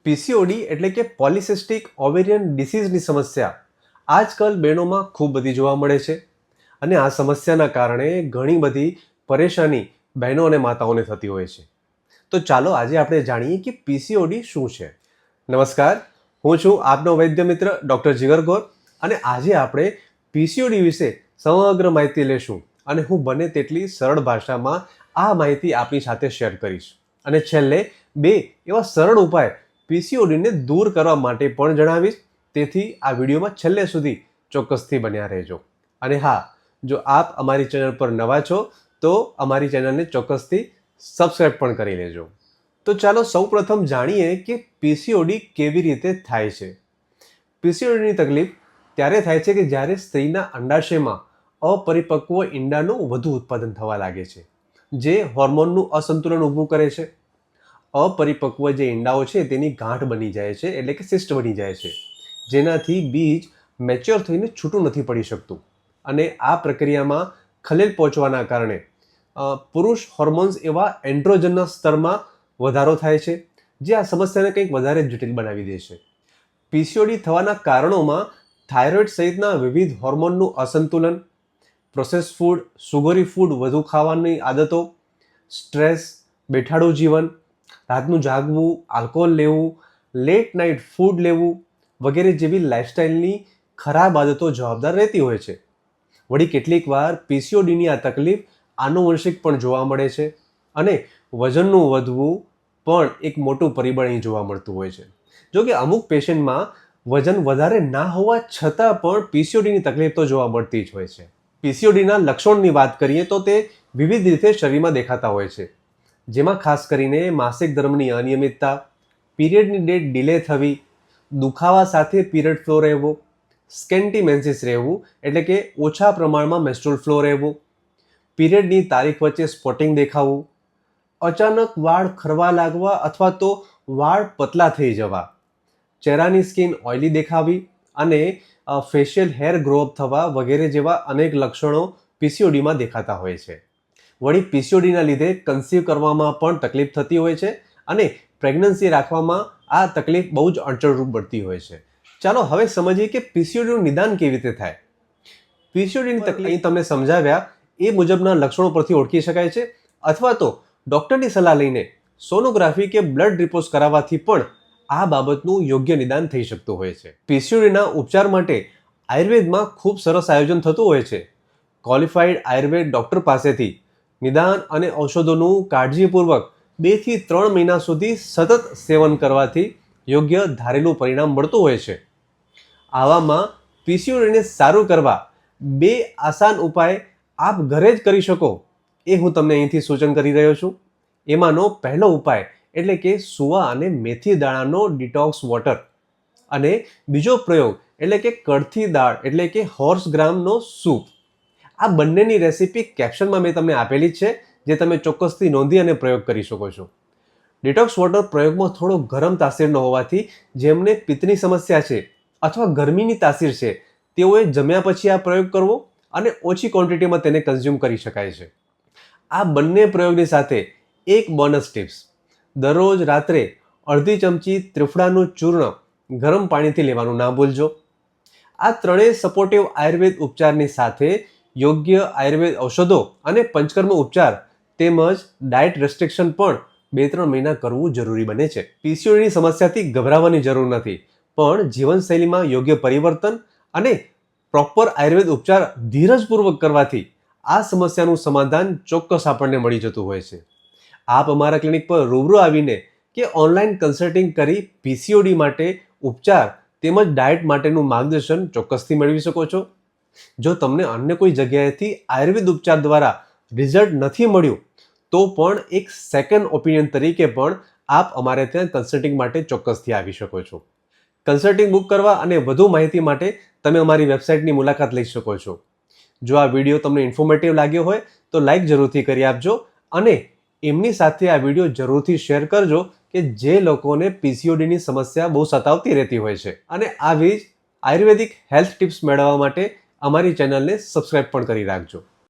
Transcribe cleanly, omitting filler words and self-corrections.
PCOD એટલે કે polycystic ovarian ડિસીઝની સમસ્યા આજકાલ બહેનોમાં ખૂબ બધી જોવા મળે છે અને આ સમસ્યાના કારણે ઘણી બધી પરેશાની બહેનો અને માતાઓને થતી હોય છે. તો ચાલો આજે આપણે જાણીએ કે પીસીઓડી શું છે. નમસ્કાર, હું છું આપનો વૈદ્ય મિત્ર ડૉક્ટર જીગર ગોર અને આજે આપણે પીસીઓડી વિશે સમગ્ર માહિતી લેશું અને હું બને તેટલી સરળ ભાષામાં આ માહિતી આપની સાથે શેર કરીશ અને છેલ્લે બે એવા સરળ ઉપાય પીસીઓડીને દૂર કરવા માટે પણ જણાવીશ. તેથી આ વિડીયોમાં છેલ્લે સુધી ચોક્કસથી બન્યા રહેજો. અને હા, જો આપ અમારી ચેનલ પર નવા છો તો અમારી ચેનલને ચોક્કસથી સબસ્ક્રાઈબ પણ કરી લેજો. તો ચાલો સૌપ્રથમ જાણીએ કે પીસીઓડી કેવી રીતે થાય છે. પીસીઓડીની તકલીફ ત્યારે થાય છે કે જ્યારે સ્ત્રીના અંડાશયમાં અપરિપક્વ ઈંડાનું વધુ ઉત્પાદન થવા લાગે છે, જે હોર્મોનનું અસંતુલન ઊભું કરે છે. અપરિપક્વ જે ઈંડાઓ છે તેની ગાંઠ બની જાય છે, એટલે કે સિસ્ટ બની જાય છે, જેનાથી બીજ મેચ્યોર થઈને છૂટું નથી પડી શકતું અને આ પ્રક્રિયામાં ખલેલ પહોંચવાના કારણે પુરુષ હોર્મોન્સ એવા એન્ડ્રોજનના સ્તરમાં વધારો થાય છે, જે આ સમસ્યાને કંઈક વધારે જટિલ બનાવી દે છે. પીસીઓડી થવાના કારણોમાં થાઇરોઇડ સહિતના વિવિધ હોર્મોનનું અસંતુલન, પ્રોસેસ ફૂડ, સુગરી ફૂડ વધુ ખાવાની આદતો, સ્ટ્રેસ, બેઠાડું જીવન, રાતનું જાગવું, આલ્કોહોલ લેવું, લેટ નાઇટ ફૂડ લેવું વગેરે જેવી લાઇફસ્ટાઇલની ખરાબ આદતો જવાબદાર રહેતી હોય છે. વળી કેટલીક વાર પીસીઓડીની આ તકલીફ આનુવંશિક પણ જોવા મળે છે અને વજનનું વધવું પણ એક મોટું પરિબળ અહીં જોવા મળતું હોય છે. જો કે અમુક પેશન્ટમાં વજન વધારે ના હોવા છતાં પણ પીસીઓડીની તકલીફ તો જોવા મળતી જ હોય છે. પીસીઓડીના લક્ષણોની વાત કરીએ તો તે વિવિધ રીતે શરીરમાં દેખાતા હોય છે, જેમાં ખાસ કરીને માસિક ધર્મની અનિયમિતતા, પીરિયડની ડેટ ડિલે થવી, દુખાવા સાથે પીરિયડ ફ્લો રહેવો, સ્કેન્ટી મેન્સીસ રહેવું એટલે કે ઓછા પ્રમાણમાં મેન્સ્ટ્રુઅલ ફ્લો રહેવો, પીરિયડની તારીખ વચ્ચે સ્પોટિંગ દેખાવું, અચાનક વાળ ખરવા લાગવા અથવા તો વાળ પતલા થઈ જવા, ચહેરાની સ્કિન ઓઇલી દેખાવી અને ફેશિયલ હેર ગ્રોઅપ થવા વગેરે જેવા અનેક લક્ષણો પીસીઓડીમાં દેખાતા હોય છે. વળી પીસીઓડીના લીધે કન્સીવ કરવામાં પણ તકલીફ થતી હોય છે અને પ્રેગ્નન્સી રાખવામાં આ તકલીફ બહુ જ અડચણરૂપ પડતી હોય છે. ચાલો હવે સમજીએ કે પીસીઓડીનું નિદાન કેવી રીતે થાય. પીસીઓડીની તકલીફ તમને સમજાવ્યા એ મુજબના લક્ષણો પરથી ઓળખી શકાય છે અથવા તો ડૉક્ટરની સલાહ લઈને સોનોગ્રાફી કે બ્લડ રિપોર્ટ કરાવવાથી પણ આ બાબતનું યોગ્ય નિદાન થઈ શકતું હોય છે. પીસીઓડીના ઉપચાર માટે આયુર્વેદમાં ખૂબ સરસ આયોજન થતું હોય છે. ક્વોલિફાઈડ આયુર્વેદ ડૉક્ટર પાસેથી નિદાન અને ઔષધોનું કાળજીપૂર્વક 2 થી 3 મહિના સુધી સતત સેવન કરવાથી યોગ્ય ધારેલું પરિણામ મળતું હોય છે. આવામાં પીસીઓડીને સારું કરવા 2 આસાન ઉપાય આપ ઘરે જ કરી શકો એ હું તમને અહીંથી સૂચન કરી રહ્યો છું. એમાંનો પહેલો ઉપાય એટલે કે સુવા અને મેથી દાણાનો ડિટોક્સ વોટર અને બીજો પ્રયોગ એટલે કે કળથી દાળ એટલે કે હોર્સ ગ્રામનો સૂપ. આ બંનેની રેસીપી કેપ્શનમાં મેં તમને આપેલી જ છે, જે તમે ચોક્કસથી નોંધી અને પ્રયોગ કરી શકો છો. ડિટોક્સ વોટર પ્રયોગમાં થોડો ગરમ તાસીરનો હોવાથી જેમને પિત્તની સમસ્યા છે અથવા ગરમીની તાસીર છે તેઓએ જમ્યા પછી આ પ્રયોગ કરવો અને ઓછી ક્વોન્ટિટીમાં તેને કન્ઝ્યુમ કરી શકાય છે. આ બંને પ્રયોગની સાથે એક બોનસ ટિપ્સ: દરરોજ રાત્રે અડધી ચમચી ત્રિફળાનું ચૂર્ણ ગરમ પાણીથી લેવાનું ના ભૂલજો. આ ત્રણેય સપોર્ટિવ આયુર્વેદ ઉપચારની સાથે યોગ્ય આયુર્વેદ ઔષધો અને પંચકર્મ ઉપચાર તેમજ ડાયટ રેસ્ટ્રિક્શન પણ 2-3 મહિના કરવું જરૂરી બને છે. પીસીઓડીની સમસ્યાથી ગભરાવાની જરૂર નથી, પણ જીવનશૈલીમાં યોગ્ય પરિવર્તન અને પ્રોપર આયુર્વેદ ઉપચાર ધીરજપૂર્વક કરવાથી આ સમસ્યાનું સમાધાન ચોક્કસ આપણને મળી જતું હોય છે. આપ અમારા ક્લિનિક પર રૂબરૂ આવીને કે ઓનલાઈન કન્સલ્ટિંગ કરી પીસીઓડી માટે ઉપચાર તેમજ ડાયટ માટેનું માર્ગદર્શન ચોક્કસથી મેળવી શકો છો. જો તમને અન્ય કોઈ જગ્યાએથી આયુર્વેદ ઉપચાર દ્વારા રિઝલ્ટ નથી મળ્યું તો પણ એક સેકન્ડ ઓપિનિયન તરીકે પણ આપ અમારે ત્યાં કન્સલ્ટિંગ માટે ચોક્કસથી આવી શકો છો. કન્સલ્ટિંગ બુક કરવા અને વધુ માહિતી માટે તમે અમારી વેબસાઇટની મુલાકાત લઈ શકો છો. જો આ વિડીયો તમને ઇન્ફોર્મેટિવ લાગ્યો હોય તો લાઈક જરૂરથી કરી આપજો અને એમની સાથે આ વિડીયો જરૂરથી શેર કરજો કે જે લોકોને પીસીઓડીની સમસ્યા બહુ સતાવતી રહેતી હોય છે અને આવી જ આયુર્વેદિક હેલ્થ ટિપ્સ મેળવવા માટે અમારી ચેનલને સબસ્ક્રાઇબ પણ કરી રાખજો.